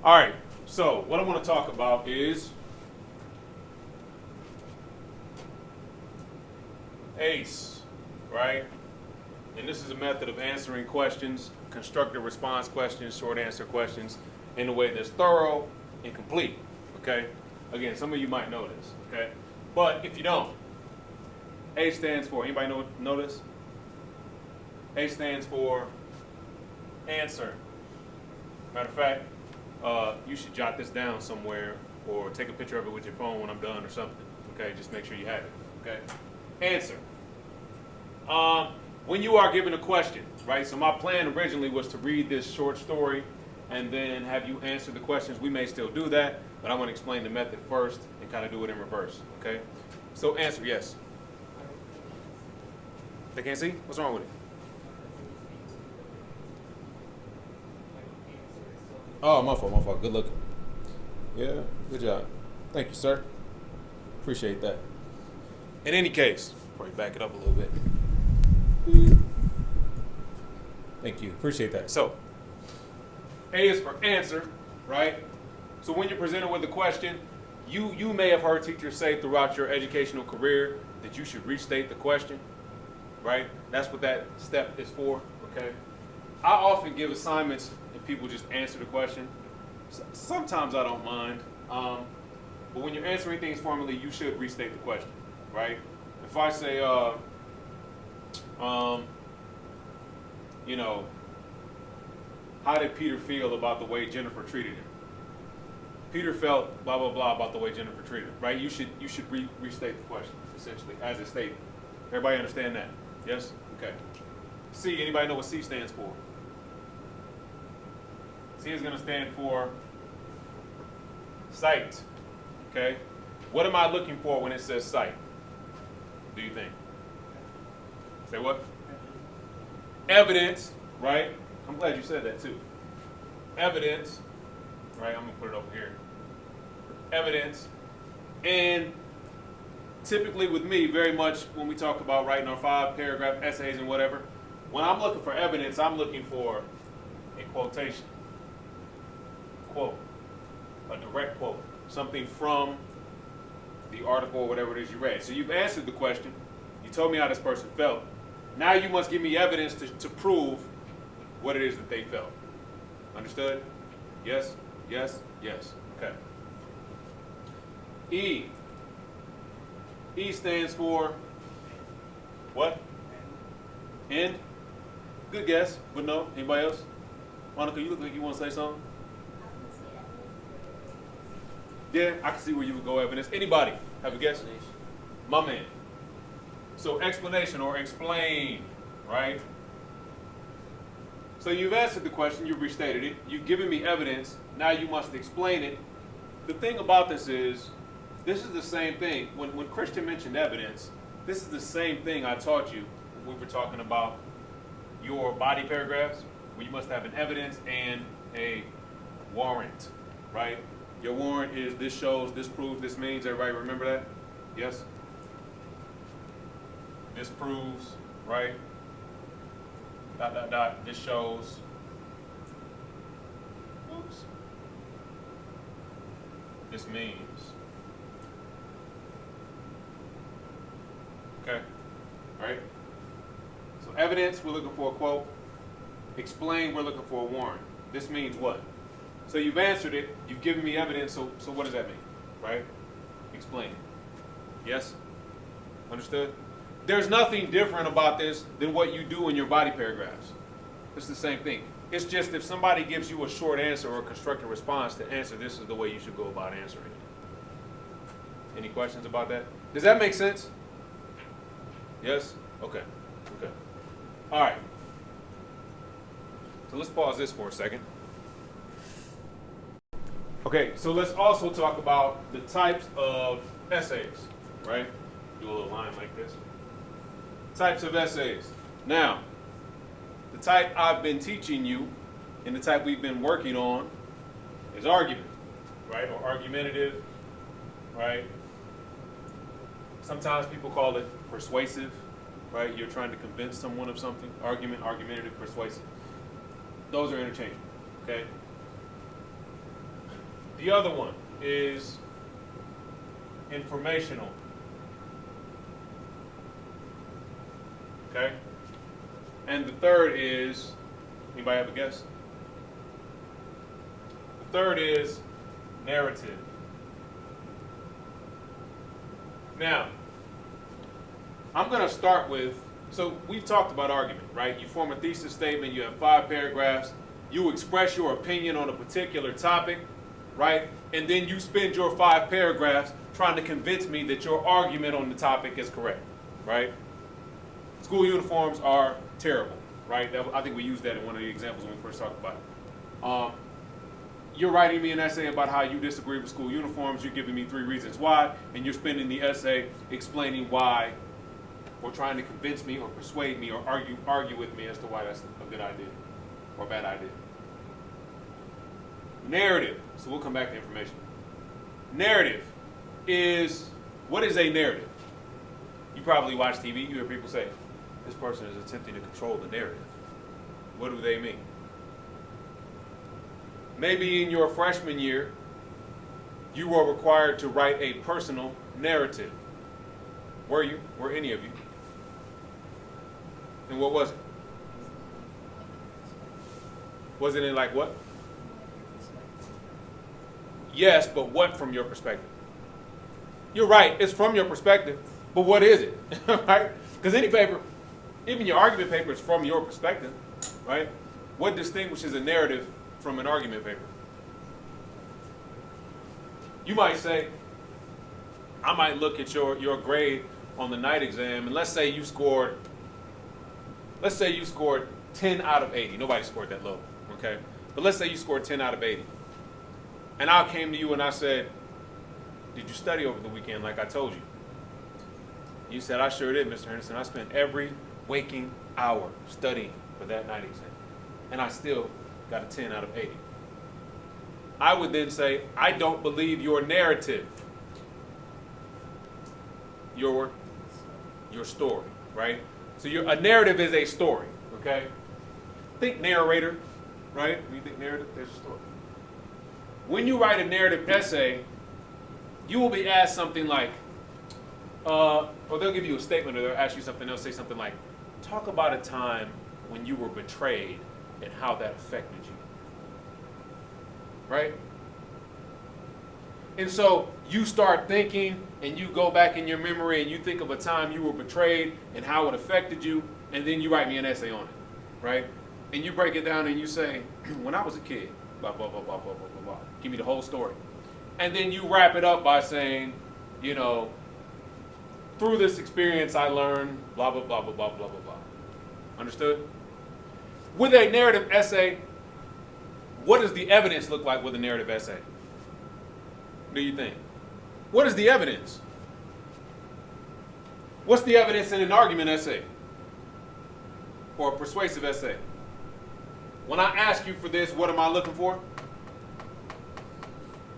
All right, so what I want to talk about is ACE, right? And this is a method of answering questions, constructive response questions, short answer questions, in a way that's thorough and complete, okay? Again, some of you might know this, okay? But if you don't, A stands for, anybody know this? A stands for answer. Matter of fact, you should jot this down somewhere or take a picture of it with your phone when I'm done or something, okay? Just make sure you have it, okay? Answer. When you are given a question, right? So my plan originally was to read this short story and then have you answer the questions. We may still do that, but I want to explain the method first and kind of do it in reverse, okay? So answer, yes. They can't see? What's wrong with it? Oh, my fault. Good looking. Yeah, good job. Thank you, sir. Appreciate that. In any case, before you back it up a little bit. Thank you. Appreciate that. So, A is for answer, right? So when you're presented with a question, you may have heard teachers say throughout your educational career that you should restate the question, right? That's what that step is for, okay? I often give assignments and people just answer the question. Sometimes I don't mind, but when you're answering things formally, you should restate the question, right? If I say, you know, how did Peter feel about the way Jennifer treated him? Peter felt blah blah blah about the way Jennifer treated him, right? You should restate the question essentially as it's stated. Everybody understand that? Yes? Okay. C, anybody know what C stands for? C is going to stand for cite. Okay? What am I looking for when it says cite? Do you think? Say what? Evidence, right? I'm glad you said that too. Evidence, right? I'm going to put it over here. Evidence. And typically with me, very much when we talk about writing our 5-paragraph essays and whatever, when I'm looking for evidence, I'm looking for a quotation. Quote. A direct quote. Something from the article or whatever it is you read. So you've answered the question. You told me how this person felt. Now you must give me evidence to prove what it is that they felt. Understood? Yes? Yes? Yes. Okay. E. E stands for what? End? Good guess, but no. Anybody else? Monica, you look like you want to say something? Yeah, I can see where you would go, evidence. Anybody have a guess? My man. So explanation or explain, right? So you've answered the question, you've restated it, you've given me evidence, now you must explain it. The thing about this is the same thing. When Christian mentioned evidence, this is the same thing I taught you when we were talking about your body paragraphs, where you must have an evidence and a warrant, right? Your warrant is this shows, this proves, this means. Everybody remember that? Yes? This proves, right? ... This shows. Oops. This means. Okay? Right? So evidence, we're looking for a quote. Explain, we're looking for a warrant. This means what? So you've answered it, you've given me evidence, so what does that mean? Right? Explain. Yes? Understood? There's nothing different about this than what you do in your body paragraphs. It's the same thing. It's just if somebody gives you a short answer or a constructive response to answer, this is the way you should go about answering it. Any questions about that? Does that make sense? Yes? Okay. Okay. All right. So let's pause this for a second. Okay, so let's also talk about the types of essays, right? Do a little line like this. Types of essays. Now, the type I've been teaching you and the type we've been working on is argument, right? Or argumentative, right? Sometimes people call it persuasive, right? You're trying to convince someone of something. Argument, argumentative, persuasive. Those are interchangeable, okay? The other one is informational. Okay? And the third is, anybody have a guess? The third is narrative. Now, I'm going to start with, so we've talked about argument, right? You form a thesis statement, you have 5 paragraphs, you express your opinion on a particular topic, right? And then you spend your 5 paragraphs trying to convince me that your argument on the topic is correct, right? School uniforms are terrible, right? I think we used that in one of the examples when we first talked about it. You're writing me an essay about how you disagree with school uniforms. You're giving me 3 reasons why, and you're spending the essay explaining why, or trying to convince me or persuade me or argue with me as to why that's a good idea or a bad idea. Narrative. So we'll come back to information. Narrative is, what is a narrative? You probably watch TV, you hear people say, this person is attempting to control the narrative. What do they mean? Maybe in your freshman year, you were required to write a personal narrative. Were you? Were any of you? And what was it? Was it in like what? Yes, but what from your perspective? You're right, it's from your perspective, but what is it? Right? Because any paper, even your argument paper is from your perspective, right? What distinguishes a narrative from an argument paper? You might say, I might look at your grade on the night exam, and let's say you scored 10 out of 80. Nobody scored that low, okay? But let's say you scored 10 out of 80. And I came to you and I said, did you study over the weekend like I told you? You said, I sure did, Mr. Henderson. I spent every waking hour studying for that night exam. And I still got a 10 out of 80. I would then say, I don't believe your narrative. Your story, right? So a narrative is a story, okay? Think narrator, right? When you think narrative, there's a story. When you write a narrative essay, you will be asked something like, or they'll give you a statement, or they'll ask you something, they'll say something like, talk about a time when you were betrayed and how that affected you. Right? And so you start thinking, and you go back in your memory, and you think of a time you were betrayed and how it affected you, and then you write me an essay on it. Right? And you break it down and you say, when I was a kid, blah, blah, blah, blah, blah, blah, blah, blah. Give me the whole story. And then you wrap it up by saying, you know, through this experience I learned blah, blah, blah, blah, blah, blah, blah, blah. Understood? With a narrative essay, what does the evidence look like with a narrative essay? What do you think? What is the evidence? What's the evidence in an argument essay? Or a persuasive essay? When I ask you for this, what am I looking for?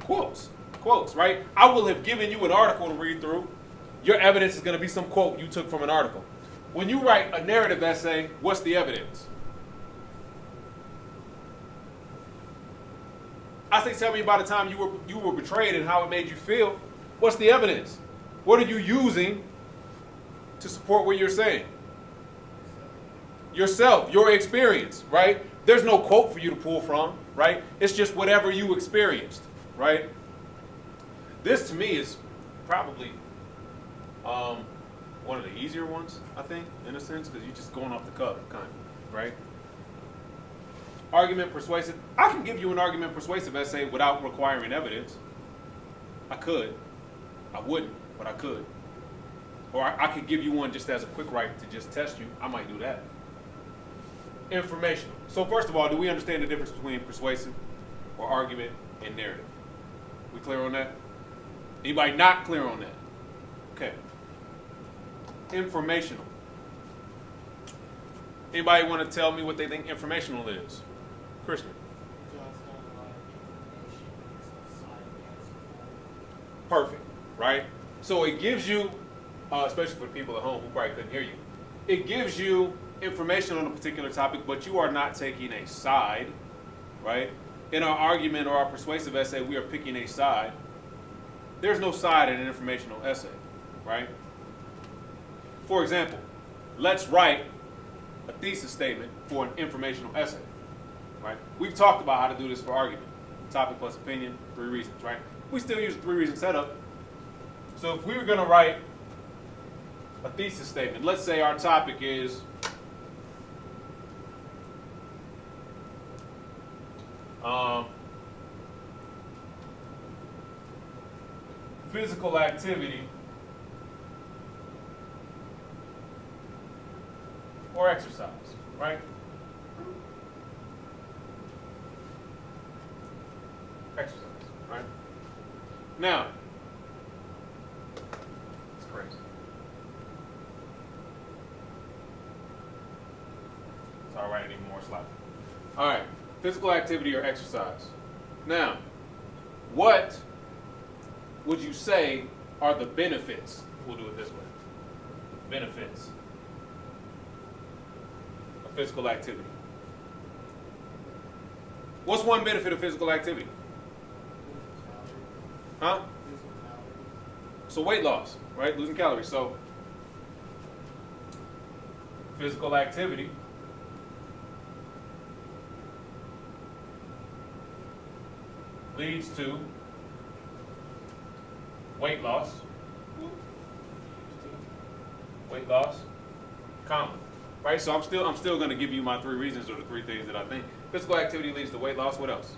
Quotes. Quotes, right? I will have given you an article to read through. Your evidence is going to be some quote you took from an article. When you write a narrative essay, what's the evidence? I say, tell me about a time you were betrayed and how it made you feel. What's the evidence? What are you using to support what you're saying? Yourself, your experience, right? There's no quote for you to pull from, right? It's just whatever you experienced, right? This to me is probably one of the easier ones, I think, in a sense, because you're just going off the cuff, kind of, right? Argument persuasive. I can give you an argument persuasive essay without requiring evidence. I could. I wouldn't, but I could. Or I could give you one just as a quick write to just test you. I might do that. Informational. So first of all, do we understand the difference between persuasive or argument and narrative? We clear on that? Anybody not clear on that? Okay. Informational. Anybody want to tell me what they think informational is? Christian. Perfect, right? So it gives you, especially for people at home who probably couldn't hear you, it gives you information on a particular topic, but you are not taking a side, right? in our argument or our persuasive essay, we are picking a side. There's no side in an informational essay, right? For example, let's write a thesis statement for an informational essay, right? We've talked about how to do this for argument. Topic plus opinion, 3 reasons, right? We still use a 3-reason setup. So if we were going to write a thesis statement, let's say our topic is physical activity or exercise, right? Exercise, right? Now, it's crazy. So I'll write it even more sloppy. All right, physical activity or exercise. Now, what would you say are the benefits? We'll do it this way. Benefits of physical activity. What's one benefit of physical activity? Huh? So weight loss, right? Losing calories. So physical activity leads to weight loss. Weight loss, comma. Right? So I'm still going to give you my 3 reasons or the 3 things that I think. Physical activity leads to weight loss. What else?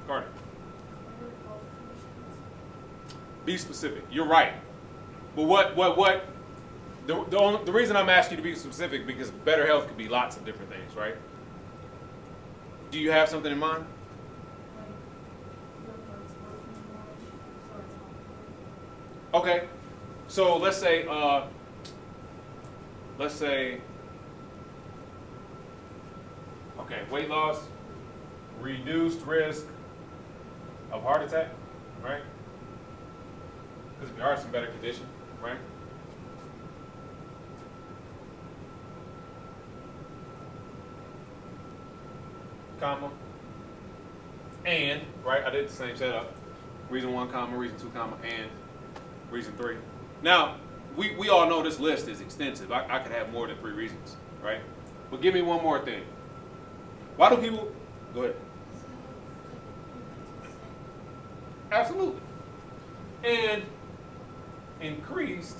Carter. Be specific. You're right. But the reason I'm asking you to be specific because better health could be lots of different things, right? Do you have something in mind? Okay. So let's say okay, weight loss, reduced risk of heart attack, right? Because if your heart's in better condition, right? Comma. And, right, I did the same setup. Reason 1, comma, reason 2, comma, and reason 3. Now, we all know this list is extensive. I could have more than 3 reasons, right? But give me one more thing. Why do people... Go ahead. Absolutely. And increased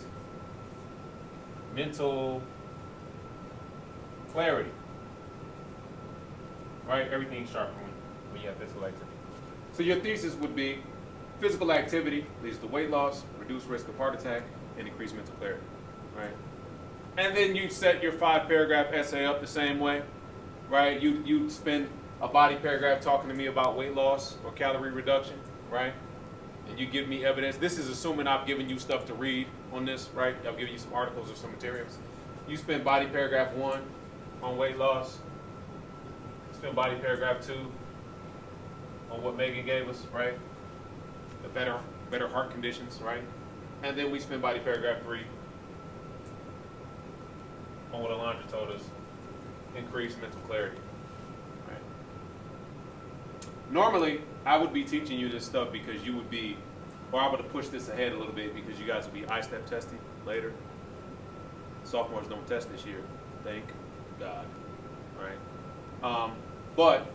mental clarity. Right? Everything's sharper when you have physical activity. So your thesis would be physical activity leads to weight loss, reduced risk of heart attack, and increased mental clarity. Right? And then you set your 5-paragraph essay up the same way. Right? You spend a body paragraph talking to me about weight loss or calorie reduction. Right? And you give me evidence. This is assuming I've given you stuff to read on this, right? I've given you some articles or some materials. You spend body paragraph 1 on weight loss. Spend body paragraph 2 on what Megan gave us, right? The better heart conditions, right? And then we spend body paragraph 3 on what Alondra told us, increased mental clarity, right? Normally, I would be teaching you this stuff because you would be, or I would have pushed this ahead a little bit because you guys would be I-step testing later. Sophomores don't test this year, thank God, right? But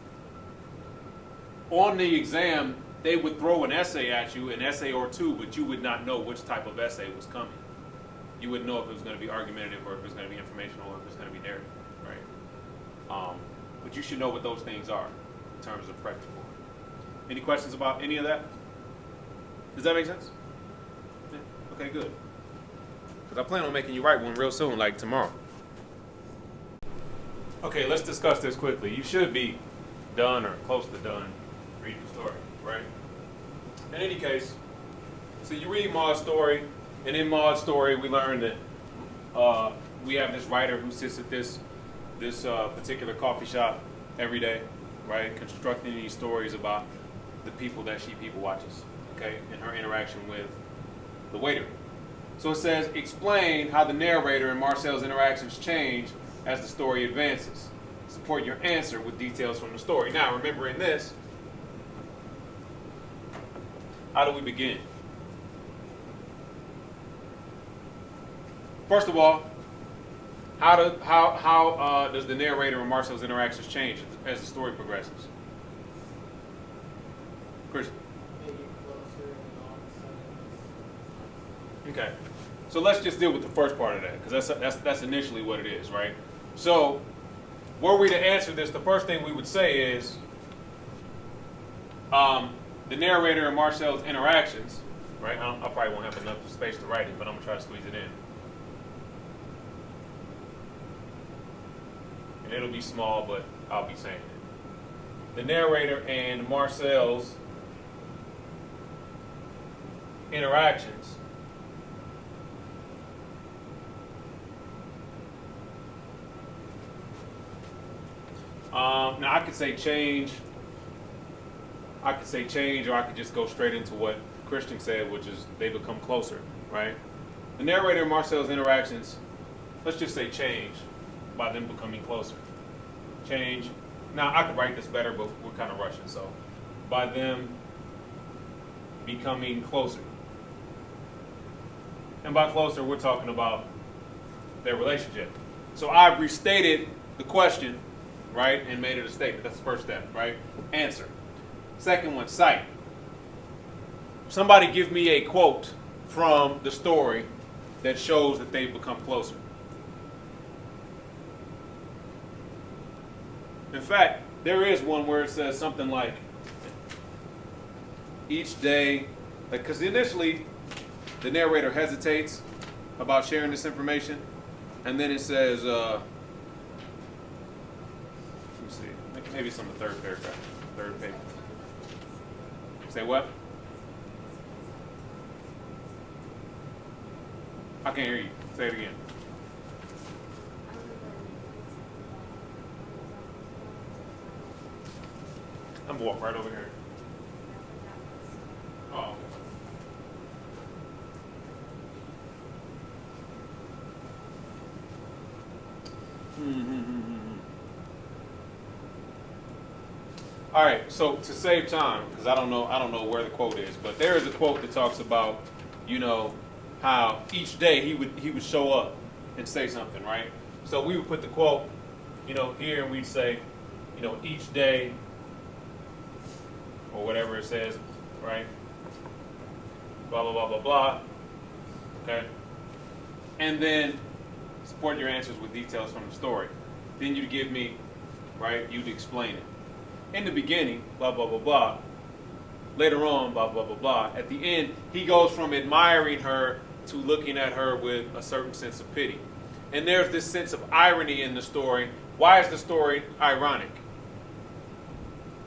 on the exam, they would throw an essay at you, an essay or 2, but you would not know which type of essay was coming. You wouldn't know if it was going to be argumentative or if it was going to be informational or if it was going to be narrative, right? But you should know what those things are in terms of prepping for it. Any questions about any of that? Does that make sense? Yeah. Okay, good. Because I plan on making you write one real soon, like tomorrow. Okay, let's discuss this quickly. You should be done or close to done reading the story, right? In any case, so you read Maud's story, and in Maud's story, we learn that we have this writer who sits at this particular coffee shop every day, right, constructing these stories about the people that she people watches, okay, and her interaction with the waiter. So it says, explain how the narrator and Marcel's interactions change as the story advances. support your answer with details from the story. Now, remembering this, how do we begin? First of all, how does the narrator and Marcel's interactions change as the story progresses? Chris? Okay, so let's just deal with the first part of that, because that's initially what it is, right? So, were we to answer this, the first thing we would say is the narrator and Marcel's interactions, right? I probably won't have enough space to write it, but I'm gonna try to squeeze it in. And it'll be small, but I'll be saying it. The narrator and Marcel's interactions now I could say change, or I could just go straight into what Christian said, which is they become closer, right? The narrator and Marcel's interactions, let's just say change by them becoming closer. Change. Now I could write this better, but we're kind of rushing, so by them becoming closer. And by closer, we're talking about their relationship. So I've restated the question, right, and made it a statement. That's the first step, right? Answer. Second one, cite. Somebody give me a quote from the story that shows that they've become closer. In fact, there is one where it says something like, each day, because initially the narrator hesitates about sharing this information, and then it says, let me see, maybe it's on the third paragraph, third page. Say what? I can't hear you. Say it again. I'm gonna walk right over here. Oh, okay. All right, so to save time, because I don't know where the quote is, but there is a quote that talks about, how each day he would show up and say something, right? So we would put the quote, here, and we'd say, each day, or whatever it says, right? Blah blah blah blah blah. Okay, and then support your answers with details from the story. Then you'd give me, right? You'd explain it. In the beginning, blah, blah, blah, blah. Later on, blah, blah, blah, blah. At the end, he goes from admiring her to looking at her with a certain sense of pity. And there's this sense of irony in the story. Why is the story ironic?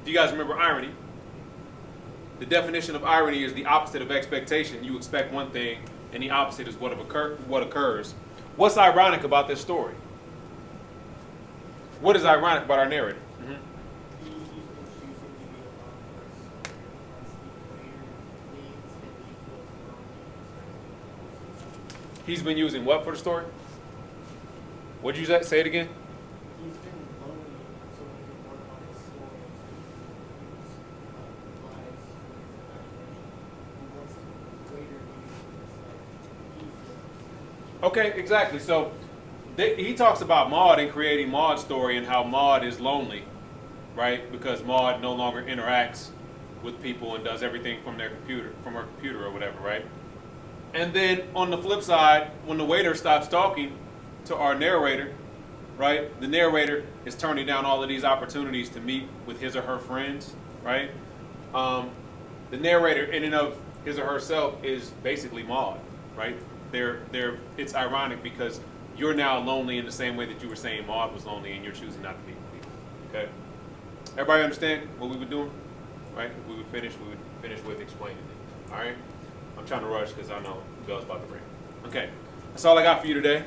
Do you guys remember irony? The definition of irony is the opposite of expectation. You expect one thing, and the opposite is what occurs. What's ironic about this story? What is ironic about our narrative? He's been using what for the story? What'd you say? Say it again. He's been lonely, so he can work on his story. He wants to later use Okay, exactly. So he talks about Maud and creating Maud's story and how Maud is lonely, right? Because Maud no longer interacts with people and does everything from her computer or whatever, right? And then on the flip side, when the waiter stops talking to our narrator, right? The narrator is turning down all of these opportunities to meet with his or her friends, right? The narrator in and of his or herself is basically Maud, right? It's ironic because you're now lonely in the same way that you were saying Maud was lonely, and you're choosing not to be with people. Okay? Everybody understand what we were doing? Right? If we would finish with explaining it. All right? I'm trying to rush because I know the bell's about to ring. Okay. That's all I got for you today.